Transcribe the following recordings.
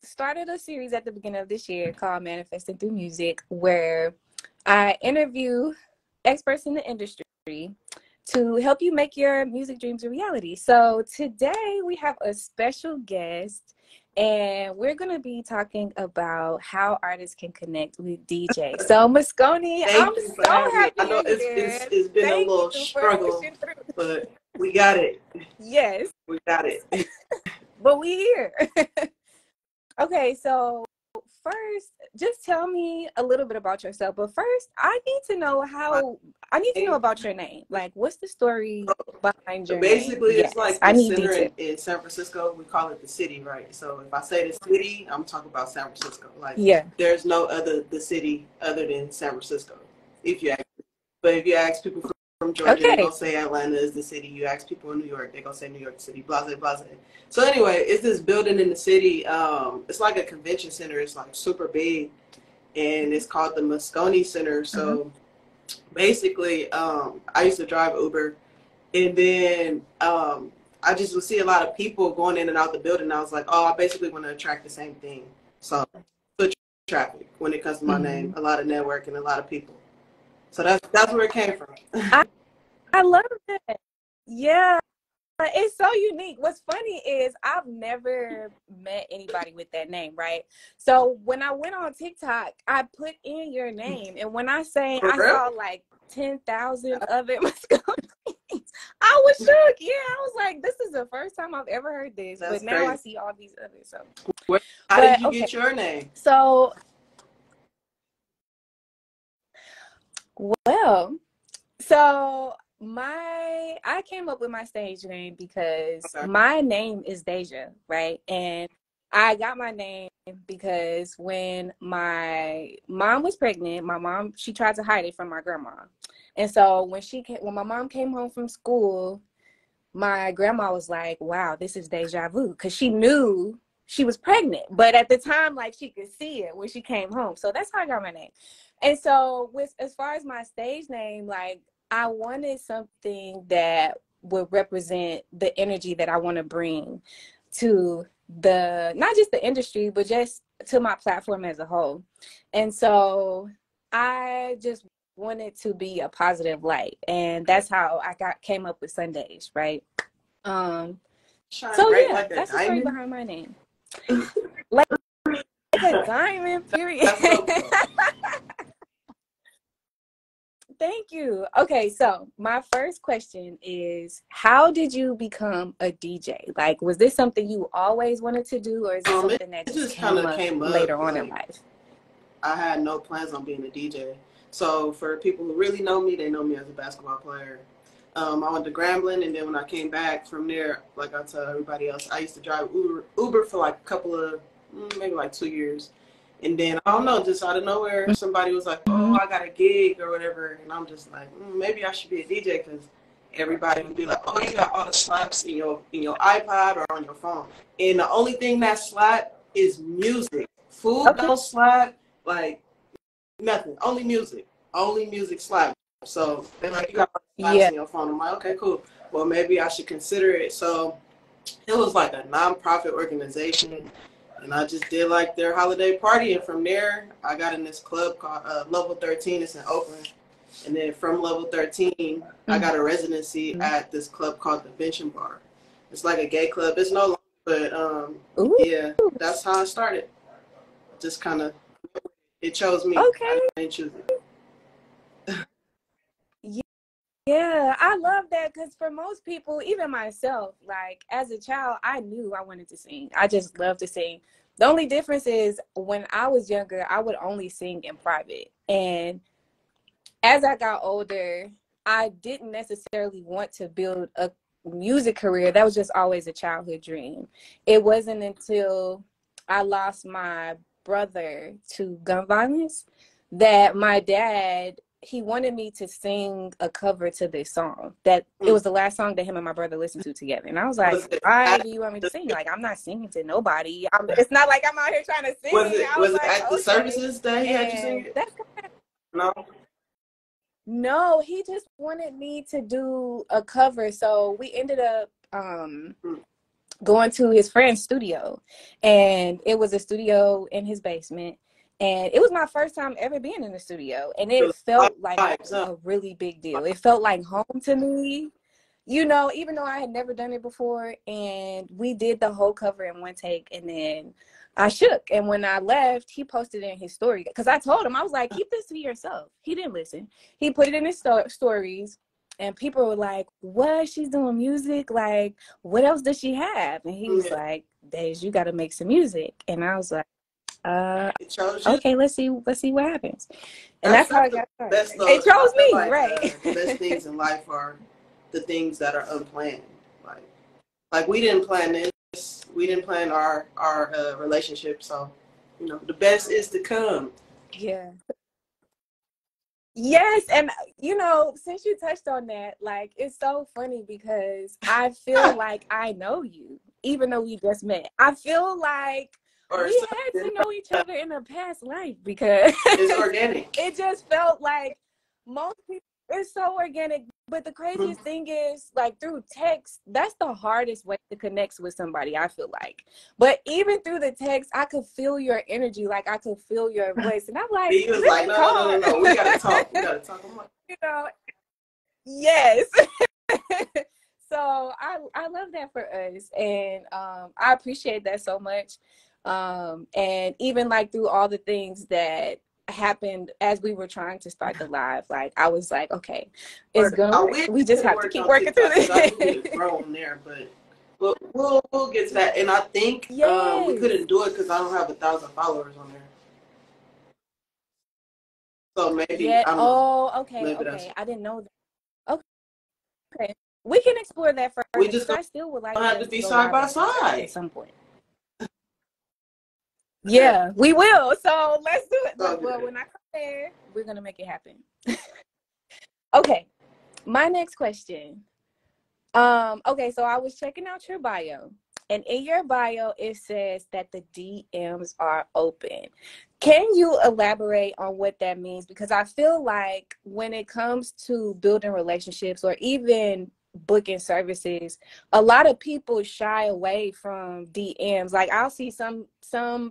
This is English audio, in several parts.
started a series at the beginning of this year called Manifesting Through Music, where I interview experts in the industry to help you make your music dreams a reality. So today we have a special guest, and we're going to be talking about how artists can connect with DJs. So Möscöné, I'm so happy I know you're here. it's been a Thank little you for struggle, pushing through. but we got it. Yes, We got it. but we here. Okay, so first, just tell me a little bit about yourself. But first, I need to know about your name. Like, what's the story behind your name? Basically, Yes, it's like I the need center detail. in San Francisco. We call it the city, right? So if I say the city, I'm talking about San Francisco. Like, Yeah. there's no the city other than San Francisco. But if you ask people from Georgia, they're Okay. gonna say Atlanta is the city. You ask people in New York, they're gonna say New York City. Blase, blase. So anyway, it's this building in the city. It's like a convention center. It's like super big, and it's called the Möscöné Center. So basically, I used to drive Uber, and then I just would see a lot of people going in and out the building. I was like, oh, I basically want to attract the same thing. So foot traffic when it comes to my name, a lot of networking, a lot of people. So that's where it came from. I love that. Yeah. It's so unique. What's funny is I've never met anybody with that name, right? So when I went on TikTok, I put in your name, and when I say I saw like 10,000 other Mosconians, I was shook. Yeah, I was like, this is the first time I've ever heard this. That's but now crazy. I see all these others. So how did you get your name? So well, so I came up with my stage name because my name is Deja, right? And I got my name because when my mom was pregnant, she tried to hide it from my grandma. And so when my mom came home from school, my grandma was like, wow, this is deja vu, because she knew she was pregnant. But at the time, like, she could see it when she came home. So that's how I got my name. And so as far as my stage name, like, I wanted something that would represent the energy that I want to bring to not just the industry, but just to my platform as a whole. And so I just wanted to be a positive light, and that's how I came up with SunDej, right? So yeah, that's the story behind my name. Like a diamond, period. Thank you. Okay, so my first question is, how did you become a DJ? Like, was this something you always wanted to do, or is it something that just came up later on in life? I had no plans on being a DJ. So for people who really know me, they know me as a basketball player. I went to Grambling, and then when I came back from there, like I tell everybody else, I used to drive Uber for like a couple of, maybe like 2 years. And then, I don't know, just out of nowhere, somebody was like, oh, I got a gig or whatever. And I'm just like, maybe I should be a DJ, because everybody would be like, oh, you got all the slaps in your iPod or on your phone. And the only thing that slap is music. Food don't slap, like nothing. Only music. Only music slap. So they're like, you got all the slaps in your phone. I'm like, okay, cool. Well, maybe I should consider it. So it was like a nonprofit organization. And I just did like their holiday party, and from there I got in this club called Level 13. It's in Oakland, and then from Level 13 I got a residency at this club called the Bench and Bar. It's like a gay club. It's no longer, but yeah, that's how I started. Just kind of, it chose me. I didn't choose it. Yeah, I love that, because for most people, even myself, like as a child, I knew I wanted to sing. I just love to sing. The only difference is when I was younger, I would only sing in private. And as I got older, I didn't necessarily want to build a music career. That was just always a childhood dream. It wasn't until I lost my brother to gun violence that my dad, he wanted me to sing a cover to this song. That it was the last song that him and my brother listened to together. And I was like, why do you want me to sing? Like, I'm not singing to nobody. It's not like I'm out here trying to sing. Was it at the services that he had you sing it? No. No, he just wanted me to do a cover. So we ended up going to his friend's studio, and it was a studio in his basement. And it was my first time ever being in the studio, and it felt like a really big deal. It felt like home to me, you know, even though I had never done it before. And we did the whole cover in one take, and then I shook. And when I left, he posted it in his story, because I told him, I was like, keep this to yourself. He didn't listen. He put it in his stories, and people were like, what? She's doing music? Like, what else does she have? And he was like, Dej, you got to make some music. And I was like, okay, let's see what happens. And that's how it got started. It chose me, like, right? The best things in life are the things that are unplanned. Like we didn't plan this. We didn't plan our relationship. So, you know, the best is to come. Yeah. Yes, and you know, since you touched on that, like, it's so funny because I feel like I know you, even though we just met. I feel like we had to know each other in a past life, because it's organic. It just felt like most people, it's so organic. But the craziest thing is, like, through text, that's the hardest way to connect with somebody, I feel like. But even through the text, I could feel your energy, like I could feel your voice, and I'm like, he was like, no, we gotta talk. We gotta talk. I'm like, you know, yes. So I love that for us, and I appreciate that so much. And even like through all the things that happened as we were trying to start the live, like I was like, okay, it's gonna work. We just have to keep working through this. I need to grow on there, but we'll get to that. And I think we couldn't do it because I don't have 1,000 followers on there. So maybe okay. I didn't know that. Okay. We can explore that further. We just I still would like have to be side by side at some point. Yeah, we will. So let's do it. Well, when I come there, we're gonna make it happen. Okay. My next question. Okay, so I was checking out your bio, and in your bio it says that the DMs are open. Can you elaborate on what that means? Because I feel like when it comes to building relationships or even booking services, a lot of people shy away from DMs. Like, I'll see some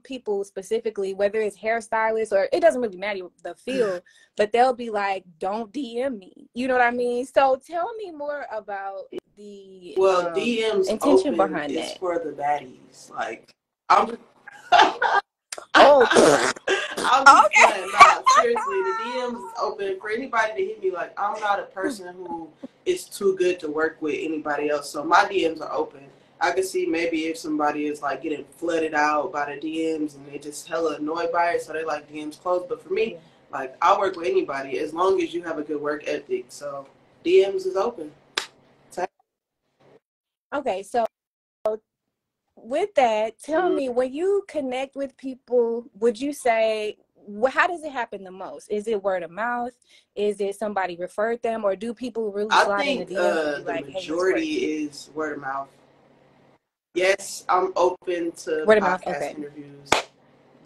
people specifically, whether it's hairstylists or it doesn't really matter the field, but they'll be like, don't DM me. You know what I mean? So tell me more about the DMs intention behind that. For the baddies. Like, I'm oh I'm just playing. Nah, seriously, the DMs is open for anybody to hit me. Like, I'm not a person who is too good to work with anybody else, so my DMs are open. I can see maybe if somebody is like getting flooded out by the DMs and they just hella annoyed by it, so they like DMs closed. But for me, like, I work with anybody as long as you have a good work ethic. So DMs is open. Okay, so with that, tell me, when you connect with people, would you say, how does it happen the most? Is it word of mouth? Is it somebody referred them? Or do people really slide in the DMs and be like, the majority is word of mouth. Yes, I'm open to word podcast interviews.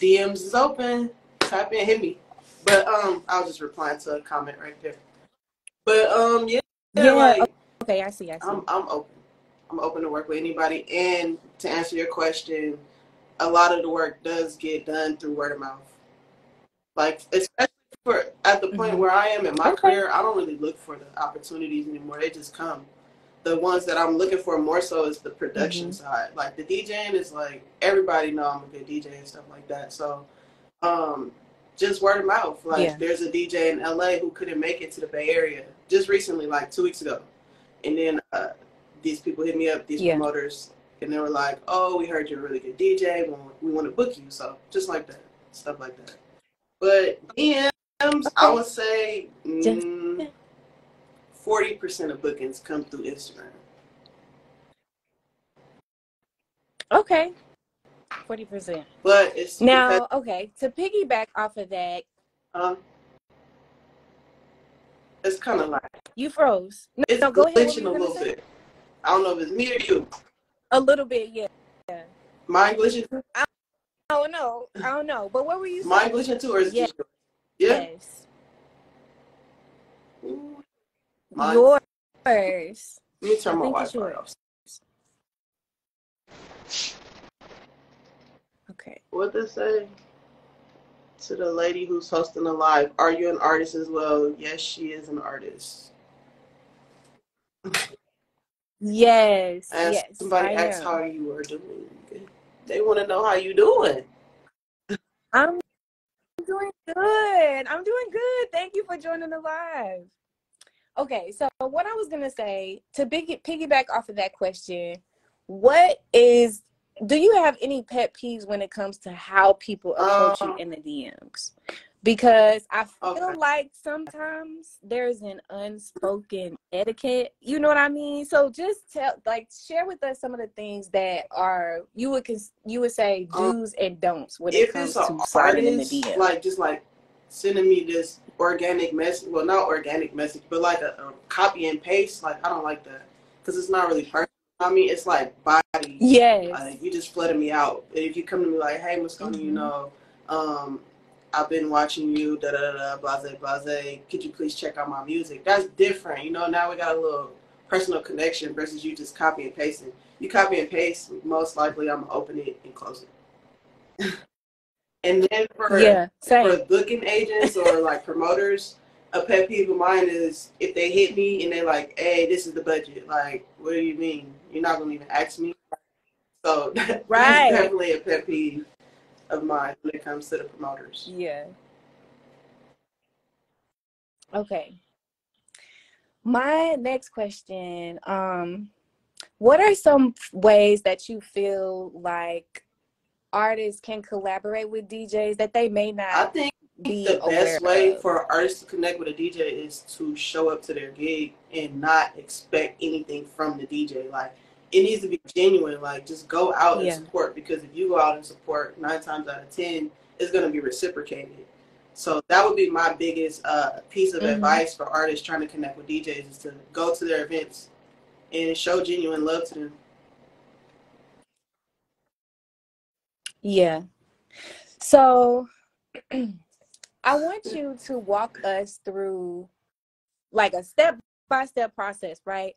DMs is open. Type in, hit me. But I was just replying to a comment right there. But like, okay, I see. I'm open. I'm open to work with anybody. And to answer your question, a lot of the work does get done through word of mouth. Like, especially at the point where I am in my career, I don't really look for the opportunities anymore. They just come. The ones that I'm looking for more so is the production side. Like, the DJing is like, everybody know I'm a good DJ and stuff like that. So just word of mouth. Like, there's a DJ in LA who couldn't make it to the Bay Area just recently, like 2 weeks ago. And then these people hit me up, these promoters, and they were like, oh, we heard you're a really good DJ. We want to book you. So just like that, stuff like that. But DMs, I would say 40% of bookings come through Instagram. Okay. 40%. But it's now, okay, to piggyback off of that, it's kind of like you froze. It's go ahead. Glitching a little bit. I don't know if it's me or you. A little bit, yeah. Mine glitching too? I don't know. But what were you saying? Mine glitching too, or is it just yours? Yes. Yours. Let me turn my Wi-Fi off. Okay. What they say to the lady who's hosting the live? Are you an artist as well? Yes, she is an artist. Yes, And yes, somebody I asks how am. you are doing. They want to know how you doing. I'm doing good. I'm doing good. Thank you for joining the live. Okay, so what I was gonna say to piggyback off of that question, what is do you have any pet peeves when it comes to how people approach you in the DMs? Because I Okay. feel like sometimes there's an unspoken etiquette. You know what I mean? So just share with us some of the things that are you would say do's and don'ts when it If it's comes an to sliding in the artist, DM. like just like sending me this organic message, well, not organic message, but like a copy and paste, like I don't like that because it's not really personal. I mean, it's like body. Yes. You just flooded me out. If you come to me like, hey, Möscöné, you know, I've been watching you, da da da, blase blase. Could you please check out my music? That's different, you know. Now we got a little personal connection versus you just copy and pasting. You copy and paste, most likely I'm gonna open it and close it. And then Yeah, for same. booking agents or like promoters, a pet peeve of mine is if they hit me and they're like, "Hey, this is the budget." Like, what do you mean? You're not gonna even ask me? So that's Right. definitely a pet peeve of mine when it comes to the promoters. Yeah. Okay. My next question, what are some ways that you feel like artists can collaborate with DJs that they may I not think be the aware best way of? for artists to connect with a DJ is to show up to their gig and not expect anything from the DJ. Like, it needs to be genuine. Like, just go out and Yeah. support, because if you go out and support, 9 times out of 10, it's going to be reciprocated. So that would be my biggest piece of Mm-hmm. advice for artists trying to connect with DJs, is to go to their events and show genuine love to them. Yeah. So I want you to walk us through like a step-by-step process, right?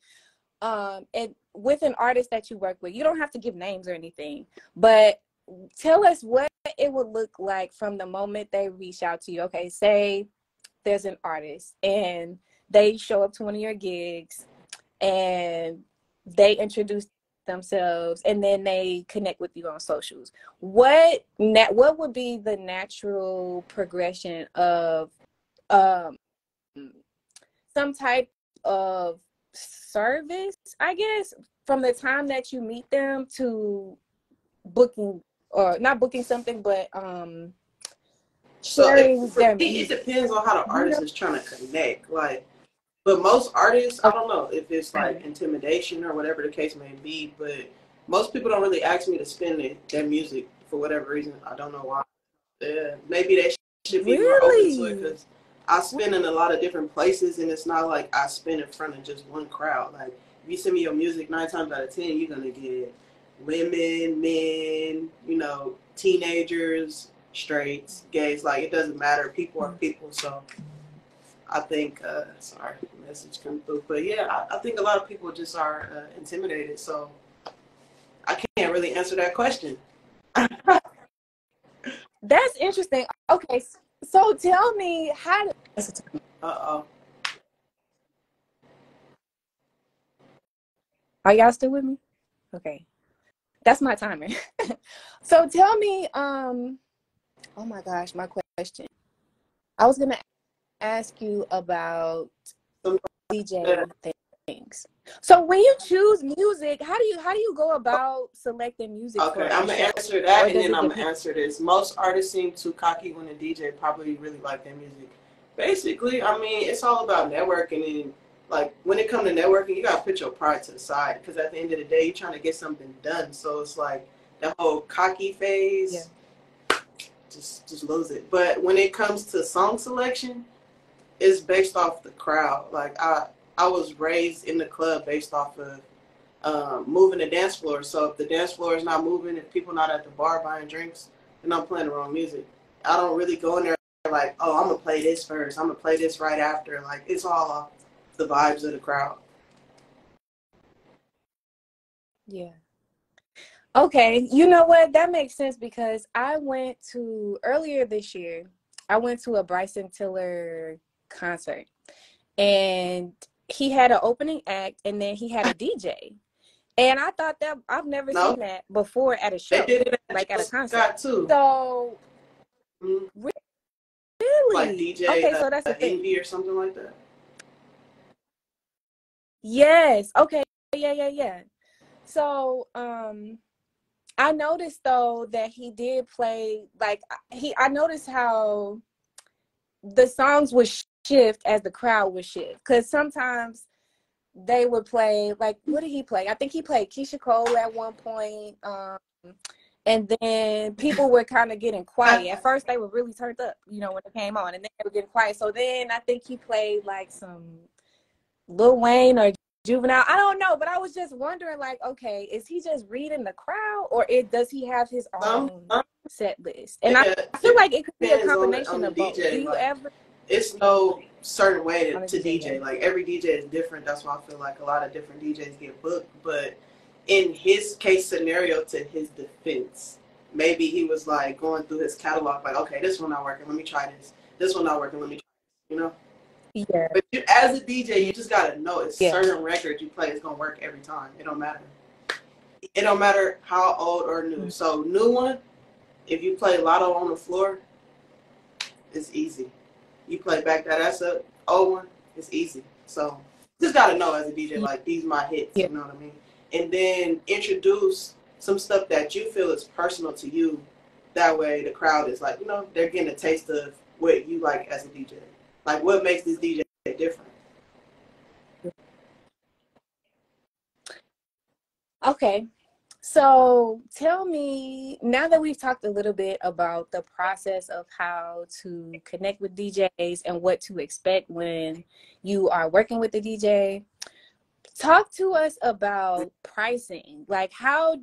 And with an artist that you work with, you don't have to give names or anything, but tell us what it would look like from the moment they reach out to you. Okay, say there's an artist and they show up to one of your gigs and they introduce themselves and then they connect with you on socials. What would be the natural progression of um some type of service, I guess, from the time that you meet them to booking, or not booking something, but So sharing for their me, it music? depends on how the You know? artist is trying to connect. Like, but most artists, I don't know if it's like intimidation or whatever the case may be, but most people don't really ask me to spin their music for whatever reason. I don't know why. Maybe they should be more open to it, Really? because I spin in a lot of different places, and it's not like I spin in front of just one crowd. Like, if you send me your music, 9 times out of 10, you're gonna get women, men, you know, teenagers, straights, gays. Like, it doesn't matter. People are people. So I think, sorry, message come through, but yeah, I think a lot of people just are intimidated. So I can't really answer that question. That's interesting. Okay, so tell me how to. Uh-oh. Are y'all still with me? Okay, that's my timer. So tell me, oh my gosh, my question. I was gonna ask you about DJ things. So when you choose music, how do you go about selecting music Okay, for I'm a gonna show? answer Or that, and does then it I'm gonna depend? answer this. Most artists seem too cocky when a DJ probably really like their music. Basically, I mean, it's all about networking, and like when it comes to networking, you gotta put your pride to the side, because at the end of the day, you're trying to get something done. So it's like the whole cocky Yeah. phase, just lose it. But when it comes to song selection, it's based off the crowd. Like, I was raised in the club based off of moving the dance floor. So if the dance floor is not moving, if people not at the bar buying drinks, then I'm playing the wrong music. I don't really go in there like, oh, I'm gonna play this first, I'm gonna play this right after. Like, it's all off the vibes of the crowd. Yeah. Okay, you know what? That makes sense because I went to earlier this year, I went to a Bryson Tiller concert and he had an opening act and then he had a DJ. And I thought that I've never No, seen that before at a they show, did it at like at Jill a concert. Scott too. So, Mm, like really? DJ Okay, so that's the thing. Envy or something like that. Yes. Okay. Yeah, yeah, yeah. So, I noticed though that he did play like I noticed how the songs would shift as the crowd would shift because sometimes they would play like what did he play? I think he played Keisha Cole at one point, and then people were kind of getting quiet. At first, they were really turned up, you know, when it came on, and then they were getting quiet. So then I think he played like some Lil Wayne or Juvenile. I don't know, but I was just wondering, like, okay, is he just reading the crowd, or does he have his own Some set list? And yeah, I feel it like it could be a depends on combination the of both. Do DJ. you Like ever it's no certain way on a to DJ? DJ. Like every DJ is different. That's why I feel like a lot of different DJs get booked. But in his case scenario, to his defense, maybe he was like going through his catalog, like, okay, this one not working. Let me try this. This one not working. Let me try this. You know. Yeah, But you, as a DJ, you just gotta know it's yeah, certain records you play is gonna work every time. It don't matter. It don't matter how old or new. So new one, if you play Lotto on the floor, it's easy. You play Back That Ass Up, old one, it's easy. So just gotta know as a DJ, like these my hits, yeah. you know what I mean? And then introduce some stuff that you feel is personal to you. That way the crowd is like, you know, they're getting a taste of what you like as a DJ. Like what makes this DJ different. Okay. So tell me, now that we've talked a little bit about the process of how to connect with DJs and what to expect when you are working with the DJ, talk to us about pricing. Like how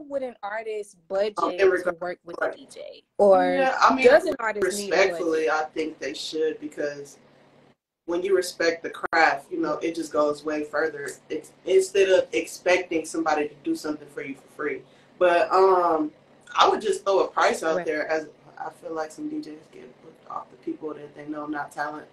would an artist In budget to regards work with to a like, DJ? Or yeah, I mean, does an artist need a budget? respectfully, I think they should because when you respect the craft, you know, it just goes way further. It's, instead of expecting somebody to do something for you for free. But I would just throw a price out Right. there as I feel like some DJs get booked off the people that they know not talent.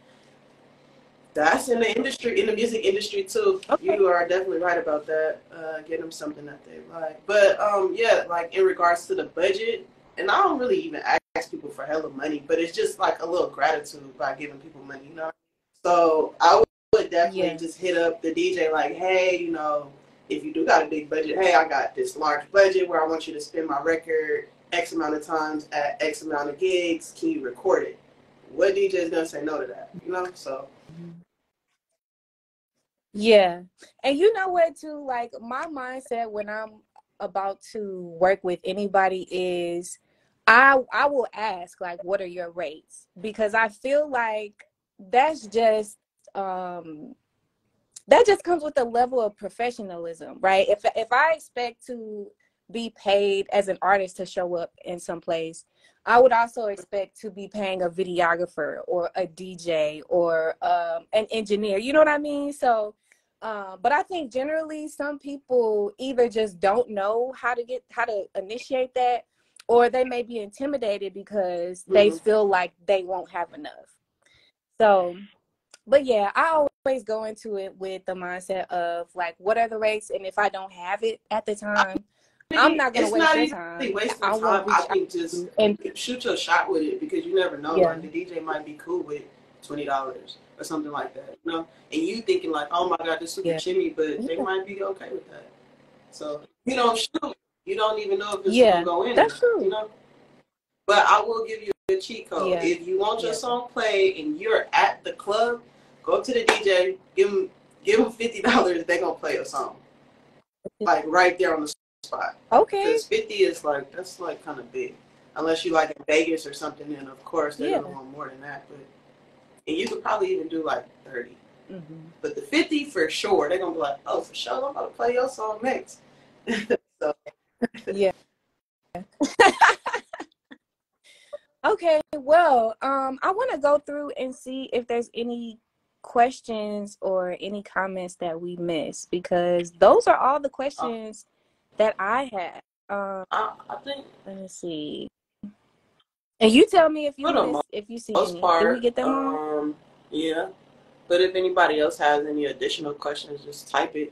That's in the industry, in the music industry too. Okay. You are definitely right about that. Get them something that they like. But yeah, like in regards to the budget, and I don't really even ask people for hella money, but it's just like a little gratitude by giving people money, you know. So I would definitely Yeah. just hit up the DJ like, hey, you know, if you do got a big budget, hey, I got this large budget where I want you to spin my record X amount of times at X amount of gigs. Can you record it? What DJ is gonna say no to that? You know, so. Yeah. And you know what too, like my mindset when I'm about to work with anybody is I will ask like what are your rates? Because I feel like that's just um that just comes with a level of professionalism, right? If I expect to be paid as an artist to show up in some place, I would also expect to be paying a videographer or a DJ or an engineer. You know what I mean? So, but I think generally some people either just don't know how to initiate that, or they may be intimidated because they Mhm. feel like they won't have enough. So but yeah, I always go into it with the mindset of like, what are the rates? And if I don't have it at the time, I'm not gonna It's waste not your even time. really wasting I time. won't I reach out think to just you. And shoot your shot with it because you never know. yeah, Like the DJ might be cool with $20 or something like that, you know. And you thinking like, oh my god, this super yeah, chimney, but they yeah, might be okay with that. So you don't shoot. You don't even know if it's gonna yeah. go in or That's not, you true. know. But I will give you a cheat code. Yeah, If you want your yeah, song played and you're at the club, go to the DJ, give them $50. They gonna play a song like right there on the spot. okay, Because 50 is like, that's like kind of big. Unless you like in Vegas or something, then of course they're yeah. going to want more than that. But and you could probably even do like 30. Hmm. But the 50 for sure, they're going to be like, oh, for sure, I'm about to play your song next. So, Yeah. Okay, well, I want to go through and see if there's any questions or any comments that we missed because those are all the uh, questions that I have. I think let me see. And you tell me if for you the miss, if you see most any. Did we part, get them all? yeah. But if anybody else has any additional questions, just type it.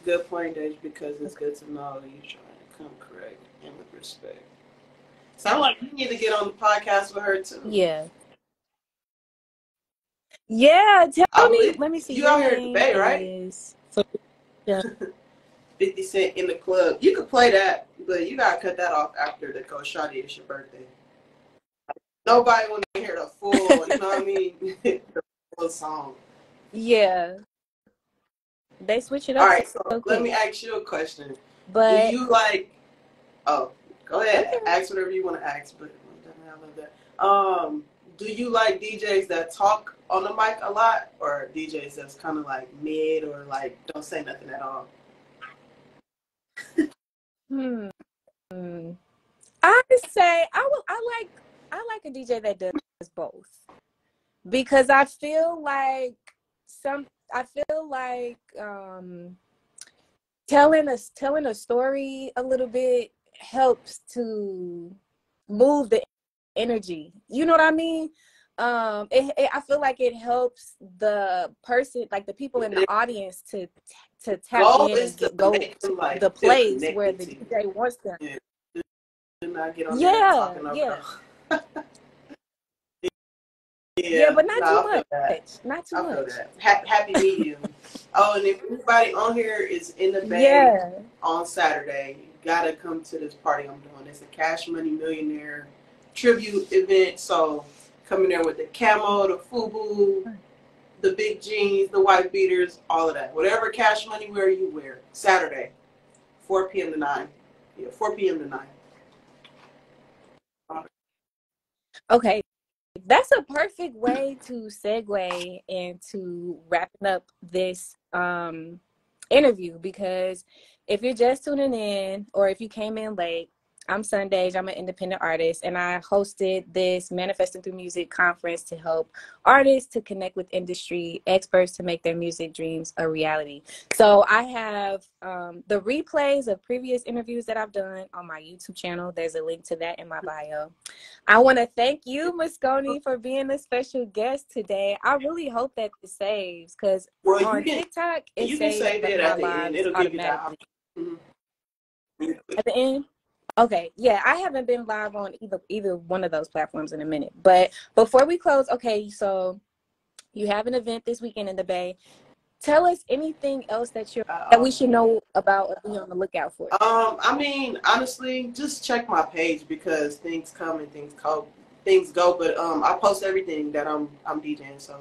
Good point, Dej, because it's good to know that you're trying to come correct and with respect. Sound like you need to get on the podcast with her too. Yeah. Yeah, I tell me. believe Let me see. you Your out here at the name Bay, right? is yeah. 50 Cent in the club. You could play that, but you gotta cut that off after the Coach Shawty. It's your birthday. Nobody want to hear the full, you know what I mean? The full song. Yeah. They switch it All up right, so so let quick. me ask you a question. Do But you like? Oh, go ahead. okay. Ask whatever you want to ask. But I love that. Do you like DJs that talk on the mic a lot, or DJs that's kind of like mid or like don't say nothing at all? Hmm. I say I like a DJ that does both because I feel like telling a story a little bit helps to move the energy. You know what I mean? I feel like it helps the person, like the people in the audience, to tap Goal in is and to go make to them like the feel place where connected the to you. DJ wants them. Yeah. Do not get on there Yeah, talking over yeah, the. yeah, Yeah, but not too no, I feel that. much. Not too I feel much. that. Happy medium. Oh, and if anybody on here is in the Bay Yeah. on Saturday, you gotta come to this party I'm doing. It's a Cash Money Millionaire tribute event. So come in there with the camo, the FUBU, the big jeans, the white beaters, all of that. Whatever Cash Money wear you wear. Saturday, 4 p.m. to 9. Yeah, 4 p.m. to 9. Okay. That's a perfect way to segue into wrapping up this interview, because if you're just tuning in or if you came in late, I'm SunDej. I'm an independent artist, and I hosted this Manifesting Through Music conference to help artists to connect with industry experts to make their music dreams a reality. So I have the replays of previous interviews that I've done on my YouTube channel. There's a link to that in my bio. I want to thank you, Möscöné, for being a special guest today. I really hope that it saves, because Well, on TikTok, it you can saves save it my at the end. lives It'll give you the automatically. option. At the end? Okay, yeah, I haven't been live on either one of those platforms in a minute. But before we close, okay, so you have an event this weekend in the Bay. Tell us anything else that we should know about or be on the lookout for. I mean, honestly, just check my page because things come and things go. But I post everything that I'm DJing. So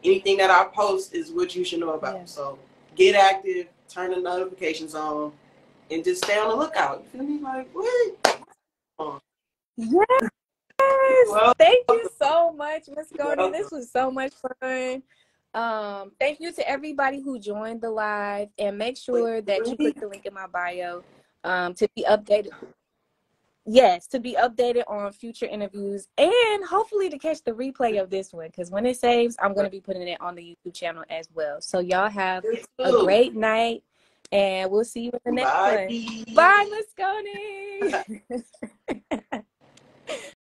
anything that I post is what you should know about. Yeah. So get active, turn the notifications on, and just stay on the lookout. You feel me? Like what? Yes. Well, Thank you so much, Möscöné. This was so much fun. Thank you to everybody who joined the live, and make sure that you click the link in my bio to be updated. Yes, to be updated on future interviews, and hopefully to catch the replay of this one, because when it saves, I'm going to be putting it on the YouTube channel as well. So y'all have a great night, and we'll see you in the next one. Bye, Möscöné.